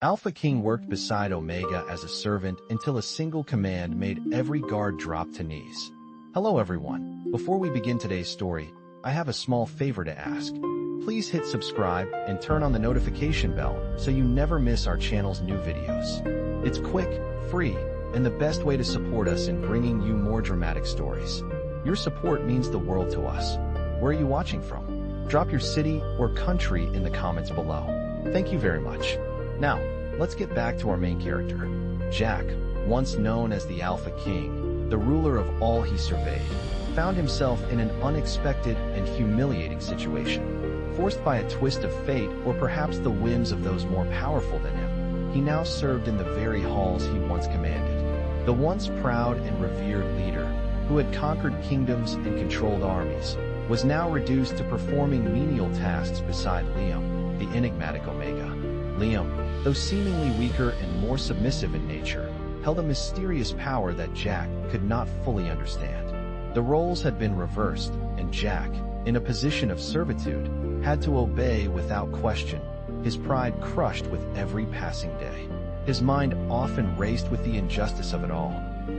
Alpha King worked beside Omega as a servant until a single command made every guard drop to knees. Hello everyone. Before we begin today's story, I have a small favor to ask. Please hit subscribe and turn on the notification bell so you never miss our channel's new videos. It's quick, free, and the best way to support us in bringing you more dramatic stories. Your support means the world to us. Where are you watching from? Drop your city or country in the comments below. Thank you very much. Now, let's get back to our main character. Jack, once known as the Alpha King, the ruler of all he surveyed, found himself in an unexpected and humiliating situation. Forced by a twist of fate or perhaps the whims of those more powerful than him, he now served in the very halls he once commanded. The once proud and revered leader, who had conquered kingdoms and controlled armies, was now reduced to performing menial tasks beside Liam, the enigmatic Omega. Liam, though seemingly weaker and more submissive in nature, held a mysterious power that Jack could not fully understand. The roles had been reversed, and Jack, in a position of servitude, had to obey without question, his pride crushed with every passing day. His mind often raced with the injustice of it all.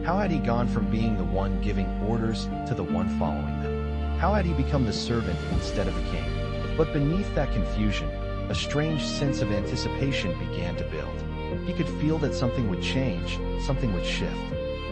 How had he gone from being the one giving orders to the one following them? How had he become the servant instead of the king? But beneath that confusion, a strange sense of anticipation began to build. He could feel that something would change, something would shift.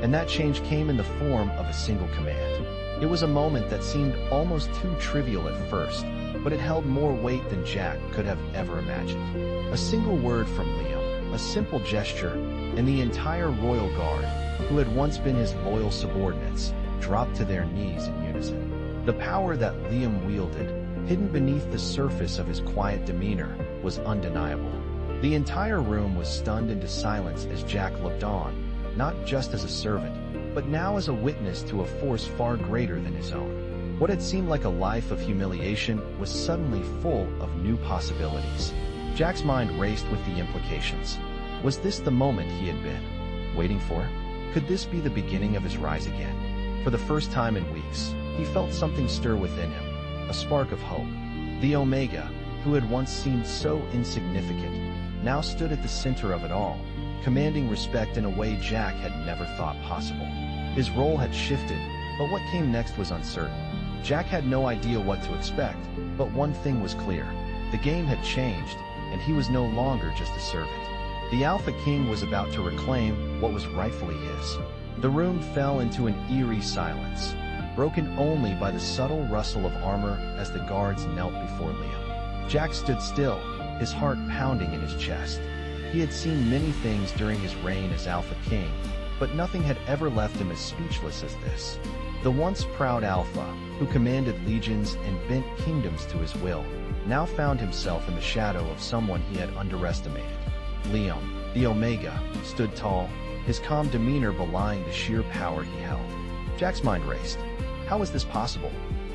And that change came in the form of a single command. It was a moment that seemed almost too trivial at first, but it held more weight than Jack could have ever imagined. A single word from Liam, a simple gesture, and the entire royal guard, who had once been his loyal subordinates, dropped to their knees in unison. The power that Liam wielded, hidden beneath the surface of his quiet demeanor, was undeniable. The entire room was stunned into silence as Jack looked on, not just as a servant, but now as a witness to a force far greater than his own. What had seemed like a life of humiliation was suddenly full of new possibilities. Jack's mind raced with the implications. Was this the moment he had been waiting for? Could this be the beginning of his rise again? For the first time in weeks, he felt something stir within him, a spark of hope. The Omega, who had once seemed so insignificant, now stood at the center of it all, commanding respect in a way Jack had never thought possible. His role had shifted, but what came next was uncertain. Jack had no idea what to expect, but one thing was clear. The game had changed, and he was no longer just a servant. The Alpha King was about to reclaim what was rightfully his. The room fell into an eerie silence, broken only by the subtle rustle of armor as the guards knelt before Liam. Jack stood still, his heart pounding in his chest. He had seen many things during his reign as Alpha King, but nothing had ever left him as speechless as this. The once proud Alpha, who commanded legions and bent kingdoms to his will, now found himself in the shadow of someone he had underestimated. Liam, the Omega, stood tall, his calm demeanor belying the sheer power he held. Jack's mind raced. How was this possible?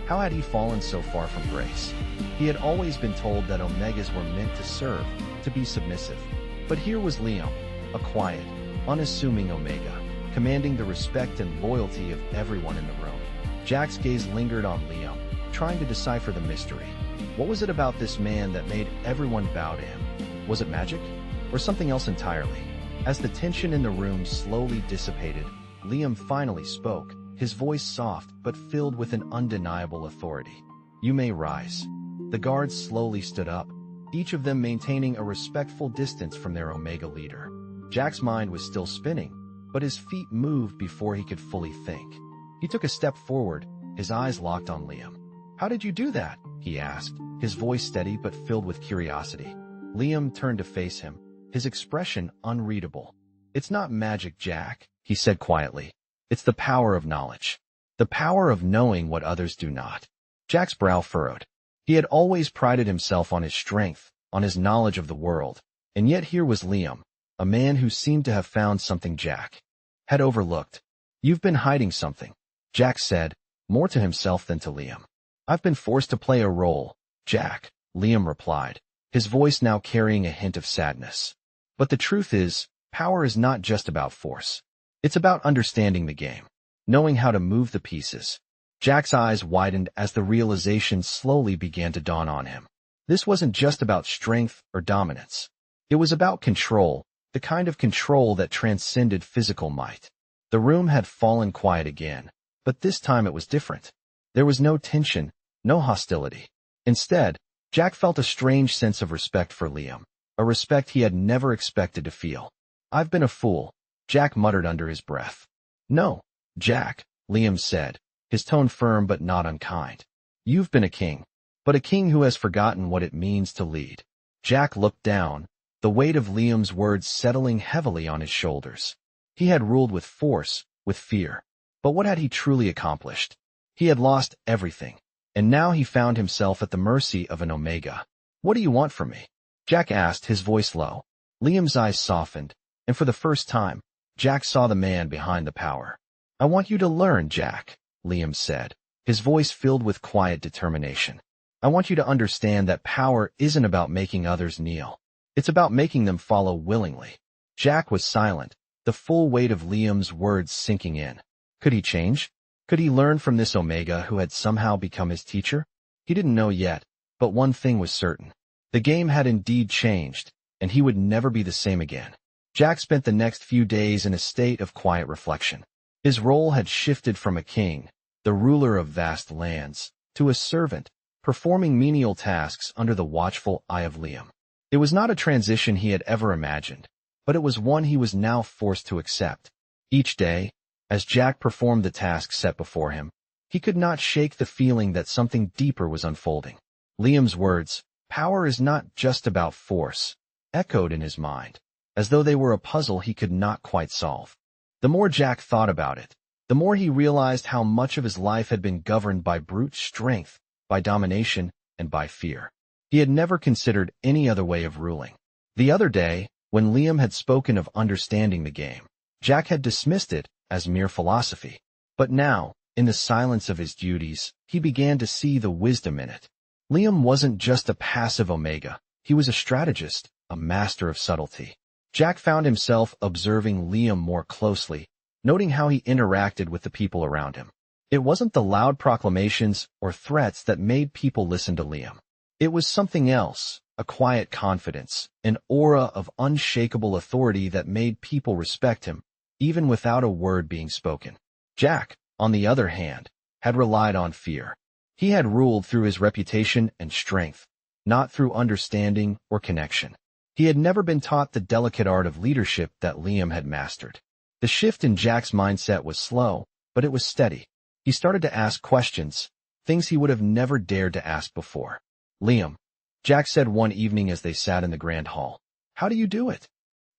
How had he fallen so far from grace? He had always been told that Omegas were meant to serve, to be submissive. But here was Liam, a quiet, unassuming Omega, commanding the respect and loyalty of everyone in the room. Jack's gaze lingered on Liam, trying to decipher the mystery. What was it about this man that made everyone bow to him? Was it magic? Or something else entirely? As the tension in the room slowly dissipated, Liam finally spoke, his voice soft but filled with an undeniable authority. "You may rise." The guards slowly stood up, each of them maintaining a respectful distance from their Omega leader. Jack's mind was still spinning, but his feet moved before he could fully think. He took a step forward, his eyes locked on Liam. "How did you do that?" he asked, his voice steady but filled with curiosity. Liam turned to face him, his expression unreadable. "It's not magic, Jack," he said quietly. "It's the power of knowledge. The power of knowing what others do not." Jack's brow furrowed. He had always prided himself on his strength, on his knowledge of the world, and yet here was Liam, a man who seemed to have found something Jack had overlooked. "You've been hiding something," Jack said, more to himself than to Liam. "I've been forced to play a role, Jack," Liam replied, his voice now carrying a hint of sadness. "But the truth is, power is not just about force. It's about understanding the game, knowing how to move the pieces." Jack's eyes widened as the realization slowly began to dawn on him. This wasn't just about strength or dominance. It was about control, the kind of control that transcended physical might. The room had fallen quiet again, but this time it was different. There was no tension, no hostility. Instead, Jack felt a strange sense of respect for Liam, a respect he had never expected to feel. "I've been a fool," Jack muttered under his breath. "No, Jack," Liam said, his tone firm but not unkind. "You've been a king, but a king who has forgotten what it means to lead." Jack looked down, the weight of Liam's words settling heavily on his shoulders. He had ruled with force, with fear. But what had he truly accomplished? He had lost everything, and now he found himself at the mercy of an Omega. "What do you want from me?" Jack asked, his voice low. Liam's eyes softened, and for the first time, Jack saw the man behind the power. "I want you to learn, Jack," Liam said, his voice filled with quiet determination. "I want you to understand that power isn't about making others kneel. It's about making them follow willingly." Jack was silent, the full weight of Liam's words sinking in. Could he change? Could he learn from this Omega who had somehow become his teacher? He didn't know yet, but one thing was certain. The game had indeed changed, and he would never be the same again. Jack spent the next few days in a state of quiet reflection. His role had shifted from a king, the ruler of vast lands, to a servant, performing menial tasks under the watchful eye of Liam. It was not a transition he had ever imagined, but it was one he was now forced to accept. Each day, as Jack performed the task set before him, he could not shake the feeling that something deeper was unfolding. Liam's words, "Power is not just about force," echoed in his mind, as though they were a puzzle he could not quite solve. The more Jack thought about it, the more he realized how much of his life had been governed by brute strength, by domination, and by fear. He had never considered any other way of ruling. The other day, when Liam had spoken of understanding the game, Jack had dismissed it as mere philosophy. But now, in the silence of his duties, he began to see the wisdom in it. Liam wasn't just a passive Omega. He was a strategist, a master of subtlety. Jack found himself observing Liam more closely, noting how he interacted with the people around him. It wasn't the loud proclamations or threats that made people listen to Liam. It was something else, a quiet confidence, an aura of unshakable authority that made people respect him, even without a word being spoken. Jack, on the other hand, had relied on fear. He had ruled through his reputation and strength, not through understanding or connection. He had never been taught the delicate art of leadership that Liam had mastered. The shift in Jack's mindset was slow, but it was steady. He started to ask questions, things he would have never dared to ask before. "Liam," Jack said one evening as they sat in the grand hall, "how do you do it?"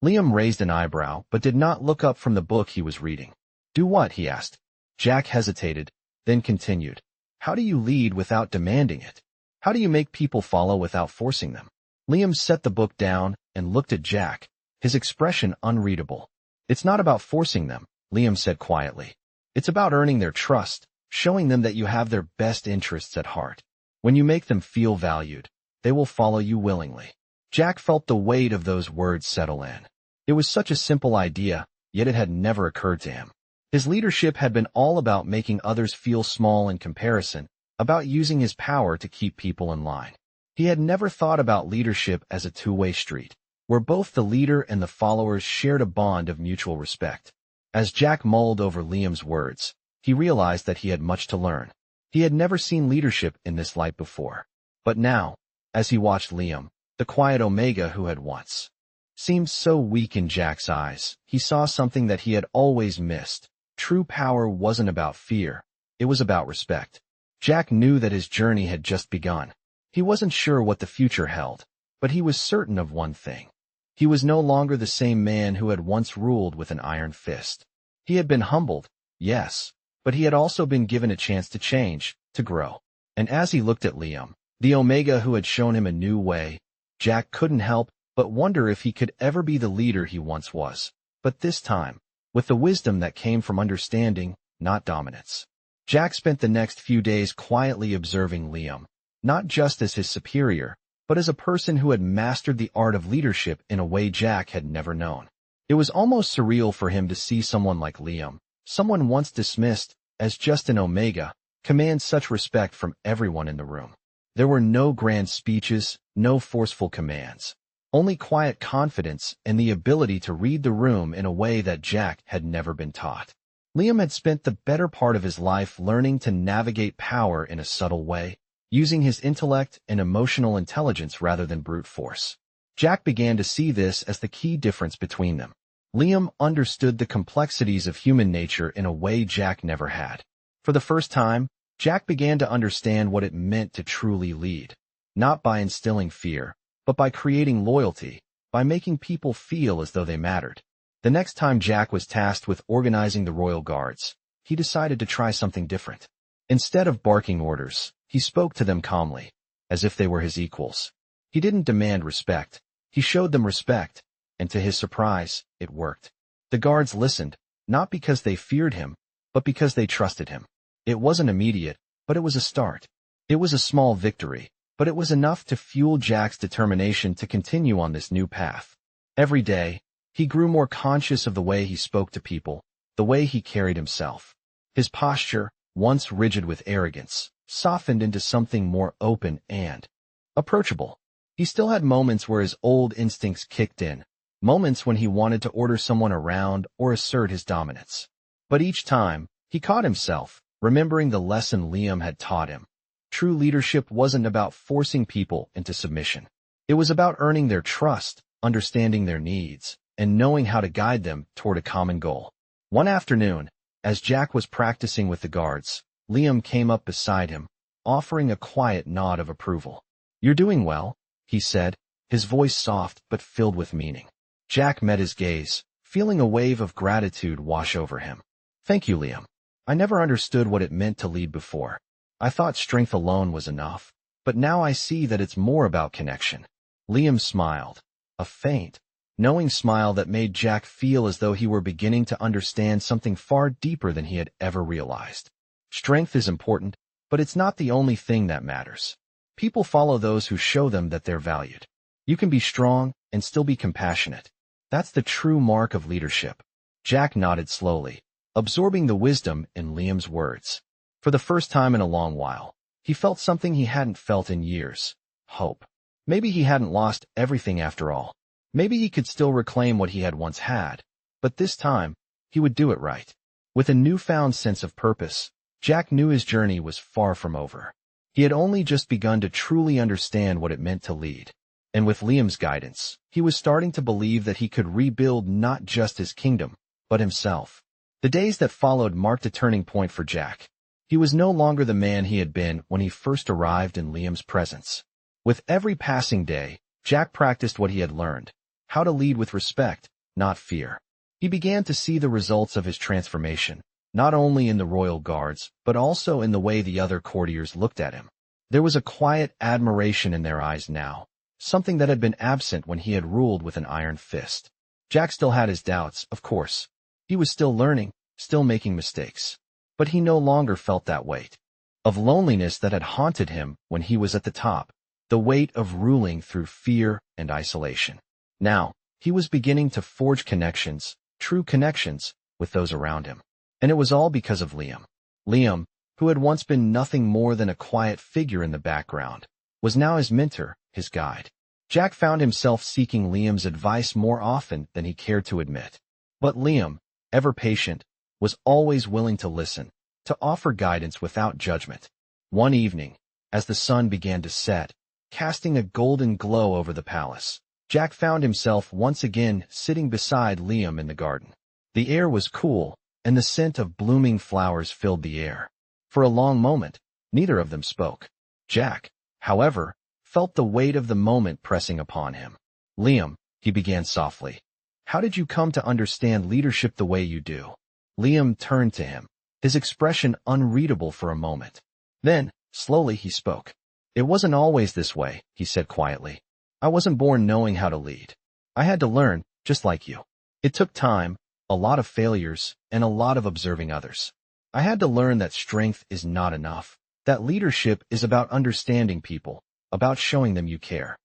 Liam raised an eyebrow but did not look up from the book he was reading. "Do what?" he asked. Jack hesitated, then continued. "How do you lead without demanding it? How do you make people follow without forcing them?" Liam set the book down and looked at Jack, his expression unreadable. "It's not about forcing them," Liam said quietly. "It's about earning their trust, showing them that you have their best interests at heart. When you make them feel valued, they will follow you willingly." Jack felt the weight of those words settle in. It was such a simple idea, yet it had never occurred to him. His leadership had been all about making others feel small in comparison, about using his power to keep people in line. He had never thought about leadership as a two-way street, where both the leader and the followers shared a bond of mutual respect. As Jack mulled over Liam's words, he realized that he had much to learn. He had never seen leadership in this light before. But now, as he watched Liam, the quiet Omega who had once seemed so weak in Jack's eyes, he saw something that he had always missed. True power wasn't about fear, it was about respect. Jack knew that his journey had just begun. He wasn't sure what the future held, but he was certain of one thing. He was no longer the same man who had once ruled with an iron fist. He had been humbled, yes, but he had also been given a chance to change, to grow. And as he looked at Liam, the Omega who had shown him a new way, Jack couldn't help but wonder if he could ever be the leader he once was. But this time, with the wisdom that came from understanding, not dominance. Jack spent the next few days quietly observing Liam, not just as his superior, but as a person who had mastered the art of leadership in a way Jack had never known. It was almost surreal for him to see someone like Liam, someone once dismissed as just an Omega, command such respect from everyone in the room. There were no grand speeches, no forceful commands. only quiet confidence and the ability to read the room in a way that Jack had never been taught. Liam had spent the better part of his life learning to navigate power in a subtle way, using his intellect and emotional intelligence rather than brute force. Jack began to see this as the key difference between them. Liam understood the complexities of human nature in a way Jack never had. For the first time, Jack began to understand what it meant to truly lead, not by instilling fear, but by creating loyalty, by making people feel as though they mattered. The next time Jack was tasked with organizing the royal guards, he decided to try something different. Instead of barking orders, he spoke to them calmly, as if they were his equals. He didn't demand respect. He showed them respect, and to his surprise, it worked. The guards listened, not because they feared him, but because they trusted him. It wasn't immediate, but it was a start. It was a small victory, but it was enough to fuel Jack's determination to continue on this new path. Every day, he grew more conscious of the way he spoke to people, the way he carried himself. His posture, once rigid with arrogance, softened into something more open and approachable. He still had moments where his old instincts kicked in, moments when he wanted to order someone around or assert his dominance. But each time, he caught himself, remembering the lesson Liam had taught him. True leadership wasn't about forcing people into submission. It was about earning their trust, understanding their needs, and knowing how to guide them toward a common goal. One afternoon, as Jack was practicing with the guards, Liam came up beside him, offering a quiet nod of approval. "You're doing well," he said, his voice soft but filled with meaning. Jack met his gaze, feeling a wave of gratitude wash over him. "Thank you, Liam. I never understood what it meant to lead before. I thought strength alone was enough, but now I see that it's more about connection." Liam smiled, a faint, knowing smile that made Jack feel as though he were beginning to understand something far deeper than he had ever realized. Strength is important, but it's not the only thing that matters. People follow those who show them that they're valued. You can be strong and still be compassionate. That's the true mark of leadership. Jack nodded slowly, absorbing the wisdom in Liam's words. For the first time in a long while, he felt something he hadn't felt in years: hope. Maybe he hadn't lost everything after all. Maybe he could still reclaim what he had once had, but this time, he would do it right. With a newfound sense of purpose, Jack knew his journey was far from over. He had only just begun to truly understand what it meant to lead. And with Liam's guidance, he was starting to believe that he could rebuild not just his kingdom, but himself. The days that followed marked a turning point for Jack. He was no longer the man he had been when he first arrived in Liam's presence. With every passing day, Jack practiced what he had learned: how to lead with respect, not fear. He began to see the results of his transformation, not only in the royal guards, but also in the way the other courtiers looked at him. There was a quiet admiration in their eyes now, something that had been absent when he had ruled with an iron fist. Jack still had his doubts, of course. He was still learning, still making mistakes. But he no longer felt that weight of loneliness that had haunted him when he was at the top, the weight of ruling through fear and isolation. Now, he was beginning to forge connections, true connections, with those around him. And it was all because of Liam. Liam, who had once been nothing more than a quiet figure in the background, was now his mentor, his guide. Jack found himself seeking Liam's advice more often than he cared to admit. But Liam, ever patient, was always willing to listen, to offer guidance without judgment. One evening, as the sun began to set, casting a golden glow over the palace, Jack found himself once again sitting beside Liam in the garden. The air was cool, and the scent of blooming flowers filled the air. For a long moment, neither of them spoke. Jack, however, felt the weight of the moment pressing upon him. "Liam," he began softly, "how did you come to understand leadership the way you do?" Liam turned to him, his expression unreadable for a moment. Then, slowly he spoke. "It wasn't always this way," he said quietly. "I wasn't born knowing how to lead. I had to learn, just like you. It took time, a lot of failures, and a lot of observing others. I had to learn that strength is not enough, that leadership is about understanding people, about showing them you care."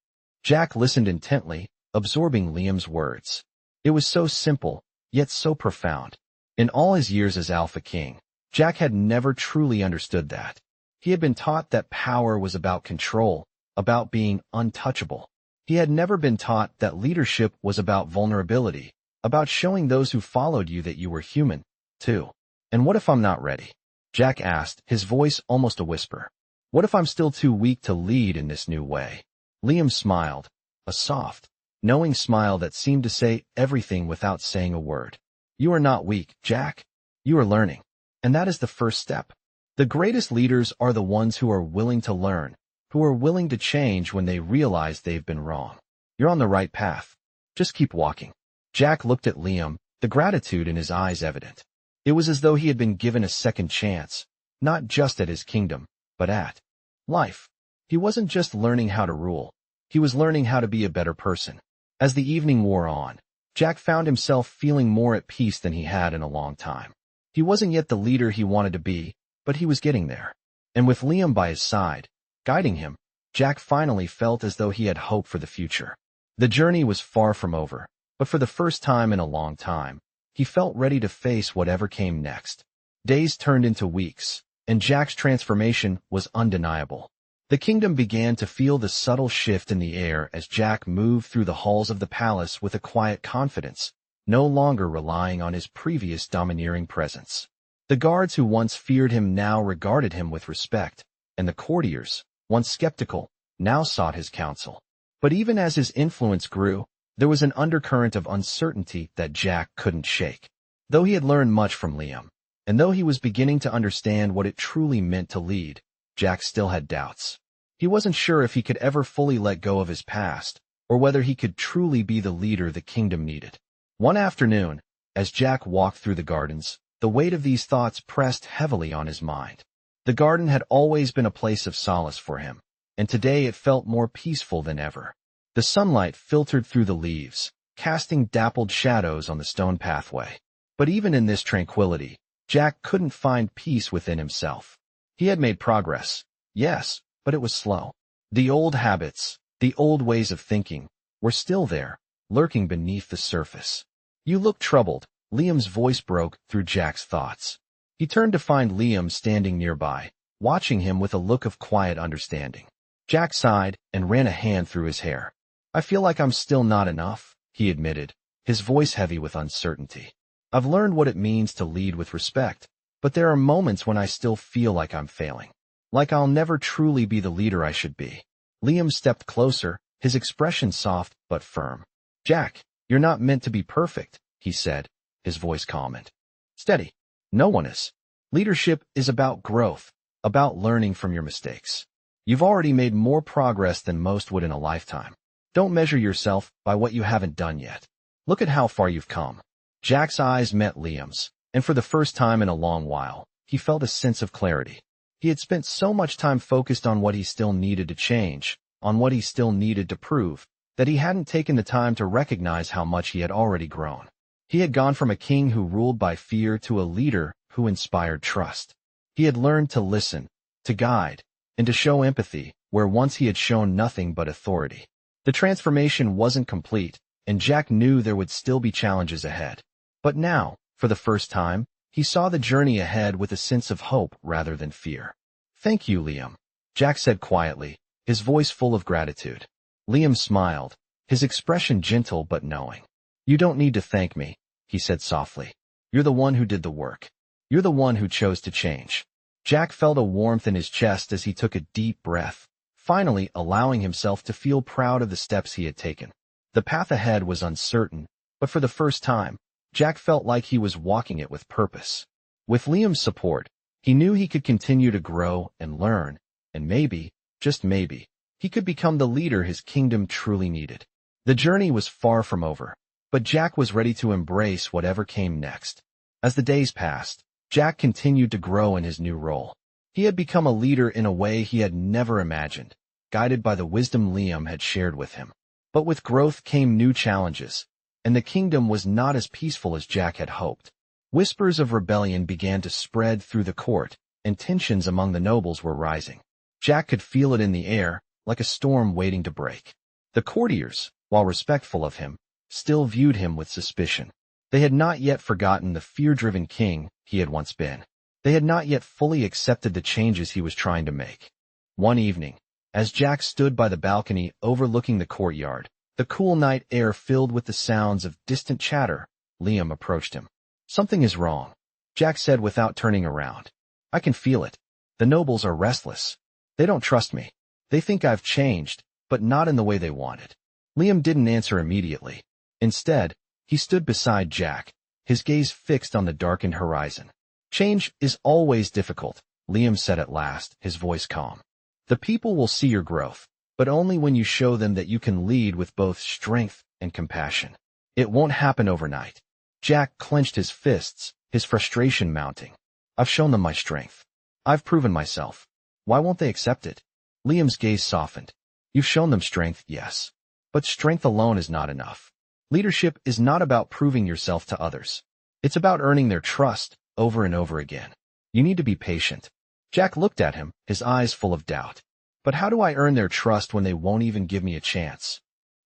Jack listened intently, absorbing Liam's words. It was so simple, yet so profound. In all his years as Alpha King, Jack had never truly understood that. He had been taught that power was about control, about being untouchable. He had never been taught that leadership was about vulnerability, about showing those who followed you that you were human, too. And what if I'm not ready? Jack asked, his voice almost a whisper. What if I'm still too weak to lead in this new way? Liam smiled, a soft, knowing smile that seemed to say everything without saying a word. You are not weak, Jack. You are learning. And that is the first step. The greatest leaders are the ones who are willing to learn, who are willing to change when they realize they've been wrong. You're on the right path. Just keep walking. Jack looked at Liam, the gratitude in his eyes evident. It was as though he had been given a second chance, not just at his kingdom, but at life. He wasn't just learning how to rule. He was learning how to be a better person. As the evening wore on, Jack found himself feeling more at peace than he had in a long time. He wasn't yet the leader he wanted to be, but he was getting there. And with Liam by his side, guiding him, Jack finally felt as though he had hope for the future. The journey was far from over, but for the first time in a long time, he felt ready to face whatever came next. Days turned into weeks, and Jack's transformation was undeniable. The kingdom began to feel the subtle shift in the air as Jack moved through the halls of the palace with a quiet confidence, no longer relying on his previous domineering presence. The guards who once feared him now regarded him with respect, and the courtiers, once skeptical, now sought his counsel. But even as his influence grew, there was an undercurrent of uncertainty that Jack couldn't shake. Though he had learned much from Liam, and though he was beginning to understand what it truly meant to lead, Jack still had doubts. He wasn't sure if he could ever fully let go of his past, or whether he could truly be the leader the kingdom needed. One afternoon, as Jack walked through the gardens, the weight of these thoughts pressed heavily on his mind. The garden had always been a place of solace for him, and today it felt more peaceful than ever. The sunlight filtered through the leaves, casting dappled shadows on the stone pathway. But even in this tranquility, Jack couldn't find peace within himself. He had made progress, yes, but it was slow. The old habits, the old ways of thinking, were still there, lurking beneath the surface. You look troubled. Liam's voice broke through Jack's thoughts. He turned to find Liam standing nearby, watching him with a look of quiet understanding. Jack sighed and ran a hand through his hair. I feel like I'm still not enough, he admitted, his voice heavy with uncertainty. I've learned what it means to lead with respect, but there are moments when I still feel like I'm failing. Like I'll never truly be the leader I should be. Liam stepped closer, his expression soft but firm. Jack, you're not meant to be perfect, he said, his voice calm and steady. No one is. Leadership is about growth, about learning from your mistakes. You've already made more progress than most would in a lifetime. Don't measure yourself by what you haven't done yet. Look at how far you've come. Jack's eyes met Liam's, and for the first time in a long while, he felt a sense of clarity. He had spent so much time focused on what he still needed to change, on what he still needed to prove, that he hadn't taken the time to recognize how much he had already grown. He had gone from a king who ruled by fear to a leader who inspired trust. He had learned to listen, to guide, and to show empathy, where once he had shown nothing but authority. The transformation wasn't complete, and Jack knew there would still be challenges ahead. But now, for the first time, he saw the journey ahead with a sense of hope rather than fear. Thank you, Liam, Jack said quietly, his voice full of gratitude. Liam smiled, his expression gentle but knowing. You don't need to thank me, he said softly. You're the one who did the work. You're the one who chose to change. Jack felt a warmth in his chest as he took a deep breath, finally allowing himself to feel proud of the steps he had taken. The path ahead was uncertain, but for the first time, Jack felt like he was walking it with purpose. With Liam's support, he knew he could continue to grow and learn, and maybe, just maybe, he could become the leader his kingdom truly needed. The journey was far from over, but Jack was ready to embrace whatever came next. As the days passed, Jack continued to grow in his new role. He had become a leader in a way he had never imagined, guided by the wisdom Liam had shared with him. But with growth came new challenges, and the kingdom was not as peaceful as Jack had hoped. Whispers of rebellion began to spread through the court, and tensions among the nobles were rising. Jack could feel it in the air, like a storm waiting to break. The courtiers, while respectful of him, still viewed him with suspicion. They had not yet forgotten the fear-driven king he had once been. They had not yet fully accepted the changes he was trying to make. One evening, As Jack stood by the balcony overlooking the courtyard, the cool night air filled with the sounds of distant chatter, Liam approached him. "Something is wrong," Jack said without turning around. "I can feel it. The nobles are restless. They don't trust me. They think I've changed, but not in the way they wanted." Liam didn't answer immediately. Instead, he stood beside Jack, his gaze fixed on the darkened horizon. "Change is always difficult," Liam said at last, his voice calm. "The people will see your growth, but only when you show them that you can lead with both strength and compassion. It won't happen overnight." Jack clenched his fists, his frustration mounting. "I've shown them my strength. I've proven myself. Why won't they accept it?" Liam's gaze softened. "You've shown them strength, yes. But strength alone is not enough. Leadership is not about proving yourself to others. It's about earning their trust over and over again. You need to be patient." Jack looked at him, his eyes full of doubt. "But how do I earn their trust when they won't even give me a chance?"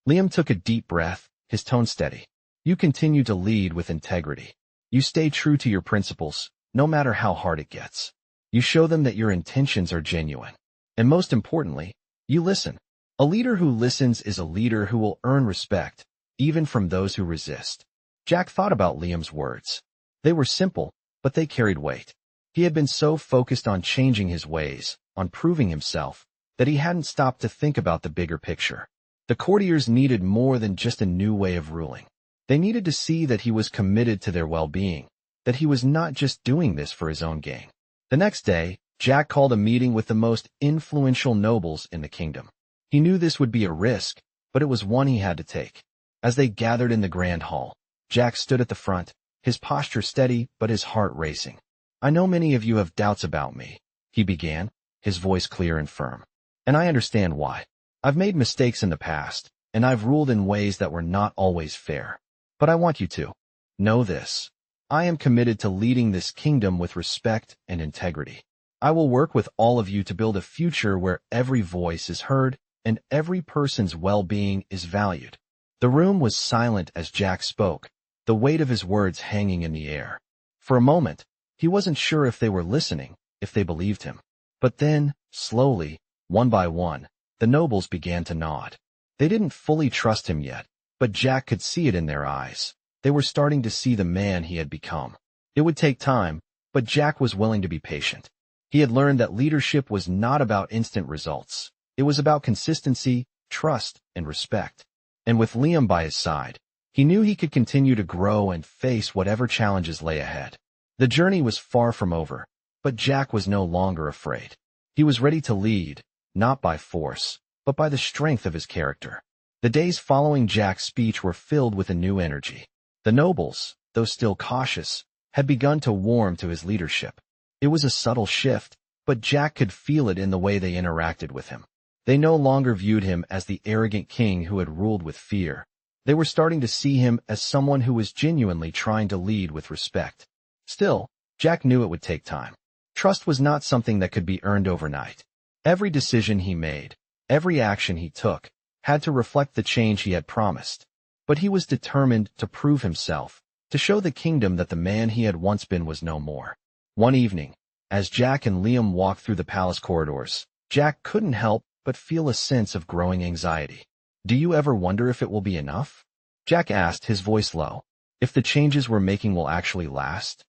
Liam took a deep breath, his tone steady. "You continue to lead with integrity. You stay true to your principles, no matter how hard it gets. You show them that your intentions are genuine. And most importantly, you listen. A leader who listens is a leader who will earn respect, even from those who resist." Jack thought about Liam's words. They were simple, but they carried weight. He had been so focused on changing his ways, on proving himself, that he hadn't stopped to think about the bigger picture. The courtiers needed more than just a new way of ruling. They needed to see that he was committed to their well-being, that he was not just doing this for his own gain. The next day, Jack called a meeting with the most influential nobles in the kingdom. He knew this would be a risk, but it was one he had to take. As they gathered in the grand hall, Jack stood at the front, his posture steady but his heart racing. "I know many of you have doubts about me," he began, his voice clear and firm. "And I understand why. I've made mistakes in the past, and I've ruled in ways that were not always fair. But I want you to know this. I am committed to leading this kingdom with respect and integrity. I will work with all of you to build a future where every voice is heard and every person's well-being is valued." The room was silent as Jack spoke, the weight of his words hanging in the air. For a moment, he wasn't sure if they were listening, if they believed him. But then, slowly, one by one, the nobles began to nod. They didn't fully trust him yet, but Jack could see it in their eyes. They were starting to see the man he had become. It would take time, but Jack was willing to be patient. He had learned that leadership was not about instant results. It was about consistency, trust, and respect. And with Liam by his side, he knew he could continue to grow and face whatever challenges lay ahead. The journey was far from over, but Jack was no longer afraid. He was ready to lead, not by force, but by the strength of his character. The days following Jack's speech were filled with a new energy. The nobles, though still cautious, had begun to warm to his leadership. It was a subtle shift, but Jack could feel it in the way they interacted with him. They no longer viewed him as the arrogant king who had ruled with fear. They were starting to see him as someone who was genuinely trying to lead with respect. Still, Jack knew it would take time. Trust was not something that could be earned overnight. Every decision he made, every action he took, had to reflect the change he had promised. But he was determined to prove himself, to show the kingdom that the man he had once been was no more. One evening, as Jack and Liam walked through the palace corridors, Jack couldn't help but feel a sense of growing anxiety. "Do you ever wonder if it will be enough?" Jack asked, his voice low. "If the changes we're making will actually last?"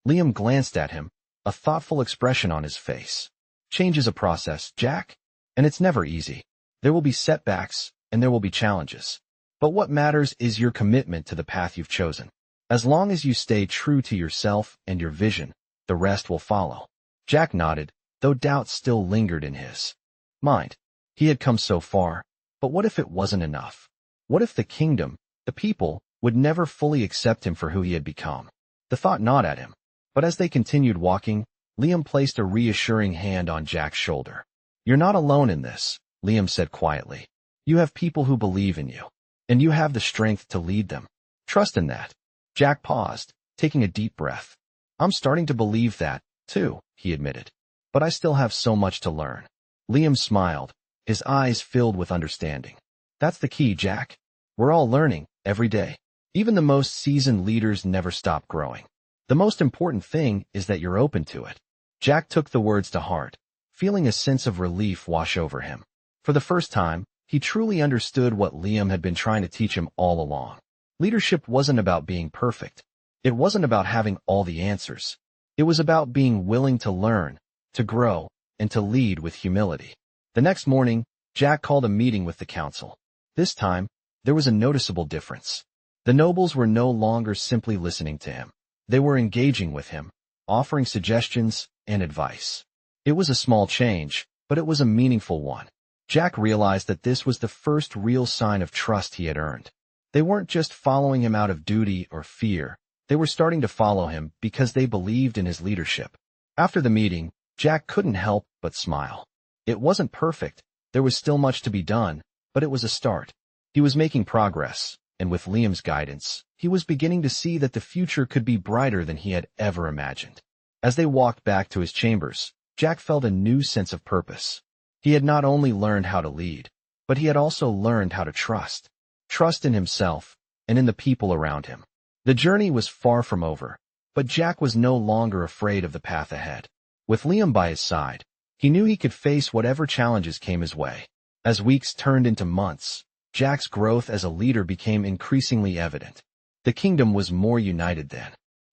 Liam glanced at him, a thoughtful expression on his face. "Change is a process, Jack, and it's never easy. There will be setbacks, and there will be challenges. But what matters is your commitment to the path you've chosen. As long as you stay true to yourself and your vision, the rest will follow." Jack nodded, though doubt still lingered in his mind. He had come so far, but what if it wasn't enough? What if the kingdom, the people, would never fully accept him for who he had become? The thought gnawed at him, but as they continued walking, Liam placed a reassuring hand on Jack's shoulder. "You're not alone in this," Liam said quietly. "You have people who believe in you, and you have the strength to lead them. Trust in that." Jack paused, taking a deep breath. "I'm starting to believe that, too," he admitted. "But I still have so much to learn." Liam smiled, his eyes filled with understanding. "That's the key, Jack. We're all learning, every day. Even the most seasoned leaders never stop growing. The most important thing is that you're open to it." Jack took the words to heart, feeling a sense of relief wash over him. For the first time, he truly understood what Liam had been trying to teach him all along. Leadership wasn't about being perfect. It wasn't about having all the answers. It was about being willing to learn, to grow, and to lead with humility. The next morning, Jack called a meeting with the council. This time, there was a noticeable difference. The nobles were no longer simply listening to him. They were engaging with him, offering suggestions and advice. It was a small change, but it was a meaningful one. Jack realized that this was the first real sign of trust he had earned. They weren't just following him out of duty or fear. They were starting to follow him because they believed in his leadership. After the meeting, Jack couldn't help but smile. It wasn't perfect. There was still much to be done, but it was a start. He was making progress, and with Liam's guidance, he was beginning to see that the future could be brighter than he had ever imagined. As they walked back to his chambers, Jack felt a new sense of purpose. He had not only learned how to lead, but he had also learned how to trust. Trust in himself and in the people around him. The journey was far from over, but Jack was no longer afraid of the path ahead. With Liam by his side, he knew he could face whatever challenges came his way. As weeks turned into months, Jack's growth as a leader became increasingly evident. The kingdom was more united then.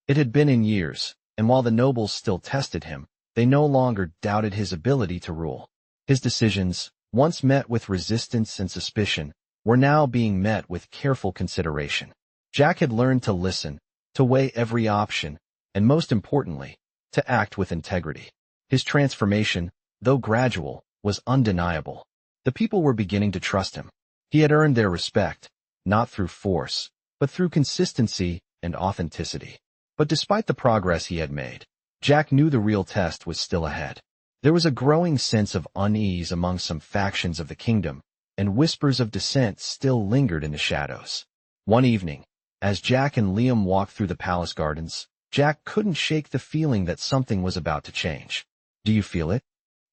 It had been in years, and while the nobles still tested him, they no longer doubted his ability to rule. His decisions, once met with resistance and suspicion, were now being met with careful consideration. Jack had learned to listen, to weigh every option, and most importantly, to act with integrity. His transformation, though gradual, was undeniable. The people were beginning to trust him. He had earned their respect, not through force, but through consistency and authenticity. But despite the progress he had made, Jack knew the real test was still ahead. There was a growing sense of unease among some factions of the kingdom, and whispers of dissent still lingered in the shadows. One evening, as Jack and Liam walked through the palace gardens, Jack couldn't shake the feeling that something was about to change. "Do you feel it?"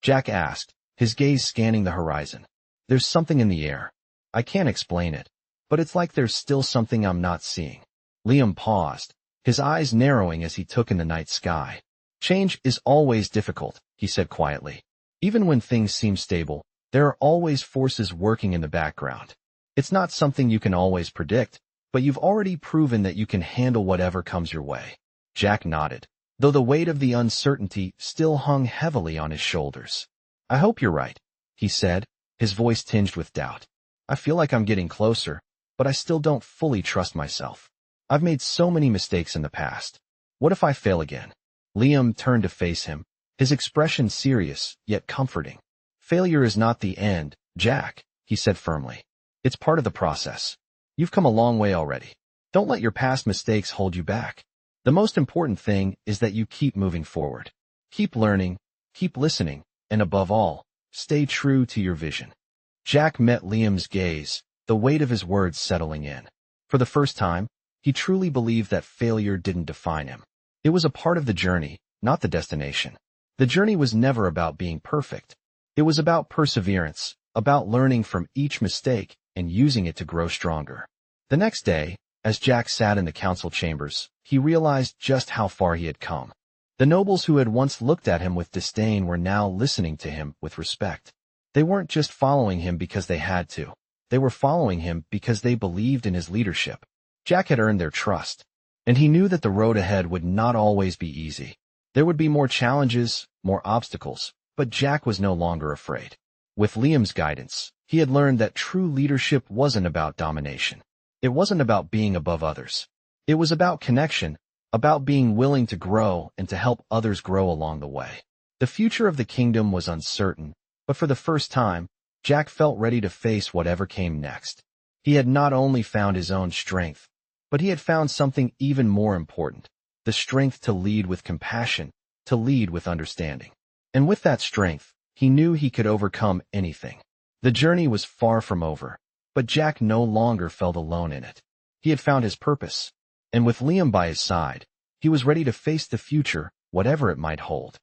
Jack asked, his gaze scanning the horizon. "There's something in the air. I can't explain it, but it's like there's still something I'm not seeing." Liam paused, his eyes narrowing as he took in the night sky. "Change is always difficult," he said quietly. "Even when things seem stable, there are always forces working in the background. It's not something you can always predict, but you've already proven that you can handle whatever comes your way." Jack nodded, though the weight of the uncertainty still hung heavily on his shoulders. "I hope you're right," he said, his voice tinged with doubt. "I feel like I'm getting closer, but I still don't fully trust myself. I've made so many mistakes in the past. What if I fail again?" Liam turned to face him, his expression serious yet comforting. "Failure is not the end, Jack," he said firmly. "It's part of the process. You've come a long way already. Don't let your past mistakes hold you back. The most important thing is that you keep moving forward. Keep learning, keep listening, and above all, stay true to your vision." Jack met Liam's gaze, the weight of his words settling in. For the first time, he truly believed that failure didn't define him. It was a part of the journey, not the destination. The journey was never about being perfect. It was about perseverance, about learning from each mistake and using it to grow stronger. The next day, as Jack sat in the council chambers, he realized just how far he had come. The nobles who had once looked at him with disdain were now listening to him with respect. They weren't just following him because they had to. They were following him because they believed in his leadership. Jack had earned their trust, and he knew that the road ahead would not always be easy. There would be more challenges, more obstacles, but Jack was no longer afraid. With Liam's guidance, he had learned that true leadership wasn't about domination. It wasn't about being above others. It was about connection, about being willing to grow and to help others grow along the way. The future of the kingdom was uncertain, but for the first time, Jack felt ready to face whatever came next. He had not only found his own strength, but he had found something even more important, the strength to lead with compassion, to lead with understanding. And with that strength, he knew he could overcome anything. The journey was far from over, but Jack no longer felt alone in it. He had found his purpose, and with Liam by his side, he was ready to face the future, whatever it might hold.